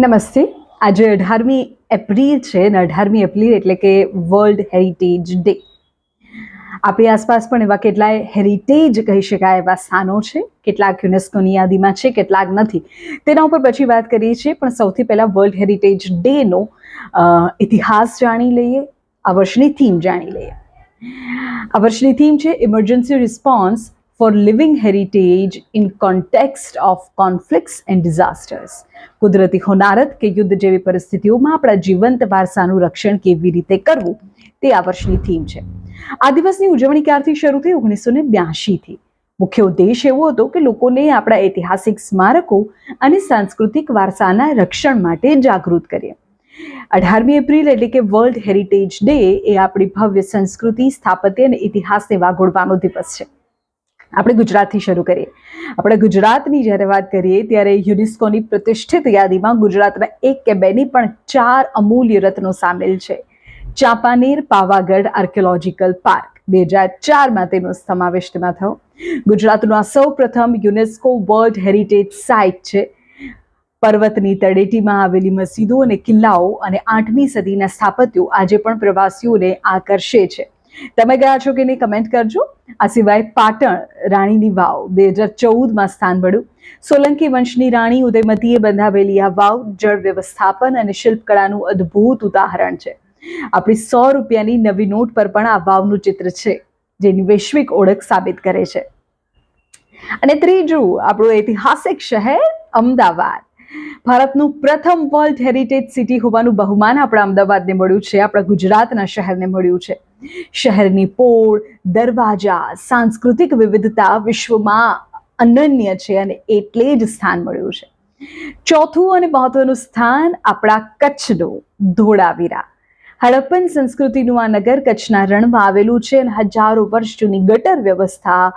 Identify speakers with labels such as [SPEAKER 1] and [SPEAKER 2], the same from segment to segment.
[SPEAKER 1] નમસ્તે. આજે 18મી એપ્રિલ છે અને 18મી એપ્રિલ એટલે કે વર્લ્ડ હેરિટેજ ડે. આપણી આસપાસ પણ એવા કેટલાય હેરિટેજ કહી શકાય એવા સ્થાનો છે. કેટલાક યુનેસ્કોની યાદીમાં છે, કેટલાક નથી. તેના ઉપર પછી વાત કરીએ છીએ, પણ સૌથી પહેલાં વર્લ્ડ હેરિટેજ ડેનો ઇતિહાસ જાણી લઈએ, આ વર્ષની થીમ જાણી લઈએ. આ વર્ષની થીમ છે emergency response for living heritage in context of conflicts and disasters. કુદરતી હોનારત કે યુદ્ધ જેવી પરિસ્થિતિઓમાં આપણા જીવંત વારસાનું રક્ષણ કેવી રીતે કરવું, તે આ વર્ષની થીમ છે. આ દિવસની ઉજવણી ક્યારથી શરૂ થઈ? 1982થી. મુખ્ય ઉદ્દેશ એવો હતો કે લોકોને આપણા ઐતિહાસિક સ્મારકો અને સાંસ્કૃતિક વારસાના રક્ષણ માટે જાગૃત કરીએ. 18મી એપ્રિલ એટલે કે વર્લ્ડ હેરિટેજ ડે એ આપણી ભવ્ય સંસ્કૃતિ, સ્થાપત્ય અને ઇતિહાસને વાગોળવાનો દિવસ છે. આપણે ગુજરાતથી શરૂ કરીએ. આપણે ગુજરાતની જ્યારે વાત કરીએ ત્યારે યુનેસ્કોની પ્રતિષ્ઠિત યાદીમાં ગુજરાતના 1 કે 2 નહીં પણ 4 અમૂલ્ય રત્નો સામેલ છે. ચાંપાનેર પાવાગઢ આર્કિયોલોજીકલ પાર્ક 2004માં તેનો સમાવેશ તેમાં થયો. ગુજરાતનો આ સૌ પ્રથમ યુનેસ્કો વર્લ્ડ હેરિટેજ સાઇટ છે. પર્વતની તળેટીમાં આવેલી મસ્જિદો અને કિલ્લાઓ અને 8મી સદીના સ્થાપત્યો આજે પણ પ્રવાસીઓને આકર્ષે છે. તમે ગયા છો કે નહીં કમેન્ટ કરજો. આ સિવાય પાટણ રાણીની વાવ 2014માં સ્થાન મળ્યું. સોલંકી વંશની રાણી ઉદયમતીએ બંધાવેલી આ વાવ જળ વ્યવસ્થાપન અને શિલ્પકળાનું અદ્ભુત ઉદાહરણ છે. આપણી 100 રૂપિયાની નવી નોટ પર પણ આ વાવનું ચિત્ર છે, જેની વૈશ્વિક ઓળખ સાબિત કરે છે. અને ત્રીજું, આપણું ઐતિહાસિક શહેર અમદાવાદ. ભારતનું પ્રથમ વર્લ્ડ હેરિટેજ સિટી હોવાનું બહુમાન આપણા અમદાવાદને મળ્યું છે, આપણા ગુજરાતના શહેરને મળ્યું છે. શહેરની પોળ, દરવાજા, સાંસ્કૃતિક વિવિધતા વિશ્વમાં અનન્ય છે અને એટલે જ સ્થાન મળ્યું છે. ચોથું અને મહત્વનું સ્થાન આપણા કચ્છનું ધોળાવીરા. હડપ્પન સંસ્કૃતિનું આ નગર કચ્છના રણમાં આવેલું છે અને હજારો વર્ષ જૂની ગટર વ્યવસ્થા,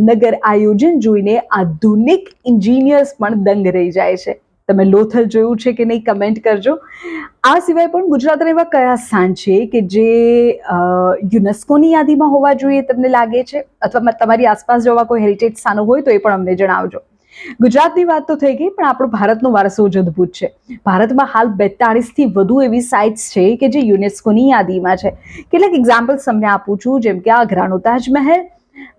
[SPEAKER 1] નગર આયોજન જોઈને આધુનિક એન્જિનિયર્સ પણ દંગ રહી જાય છે. તમે લોથલ જોયું છે કે નહીં કમેન્ટ કરજો. આ સિવાય પણ ગુજરાતના એવા કયા સ્થાન છે કે જે યુનેસ્કોની યાદીમાં હોવા જોઈએ તમને લાગે છે, અથવા તમારી આસપાસ જેવા કોઈ હેરિટેજ સ્થાનો હોય તો એ પણ અમને જણાવજો. ગુજરાતની વાત તો થઈ ગઈ, પણ આપણો ભારતનો વારસો જ અદ્ભુત છે. ભારતમાં હાલ 42થી વધુ એવી સાઇટ્સ છે કે જે યુનેસ્કોની યાદીમાં છે. કેટલાક એક્ઝામ્પલ્સ તમને આપું છું, જેમ કે આગ્રાનો તાજમહેલ,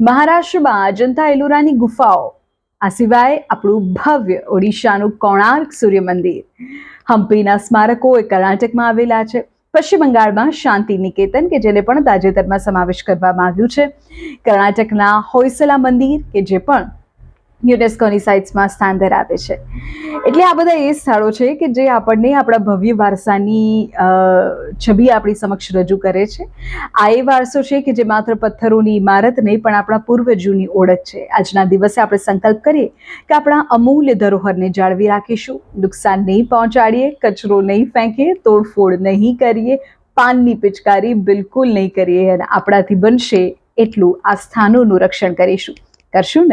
[SPEAKER 1] મહારાષ્ટ્રમાં અજંતા એલોરાની ગુફાઓ, આ સિવાય આપણું ભવ્ય ઓડિશાનું કોણાર્ક સૂર્ય મંદિર, હમ્પીના સ્મારકો એ કર્ણાટકમાં આવેલા છે. પશ્ચિમ બંગાળમાં શાંતિ નિકેતન કે જેને પણ તાજેતરમાં સમાવેશ કરવામાં આવ્યું છે. કર્ણાટકના હોયસલા મંદિર કે જે પણ યુનેસ્કોની સાઇટ્સમાં સ્થાન ધરાવે છે. એટલે આ બધા એ સ્થળો છે કે જે આપણને આપણા ભવ્ય વારસાની છબી આપણી સમક્ષ રજૂ કરે છે. આ એ વારસો છે કે જે માત્ર પથ્થરોની ઇમારત નહીં પણ આપણા પૂર્વજોની ઓળખ છે. આજના દિવસે આપણે સંકલ્પ કરીએ કે આપણા અમૂલ્ય ધરોહરને જાળવી રાખીશું, નુકસાન નહીં પહોંચાડીએ, કચરો નહીં ફેંકીએ, તોડફોડ નહીં કરીએ, પાનની પિચકારી બિલકુલ નહીં કરીએ અને આપણાથી બનશે એટલું આ સ્થાનોનું રક્ષણ કરીશું. કરશું ને?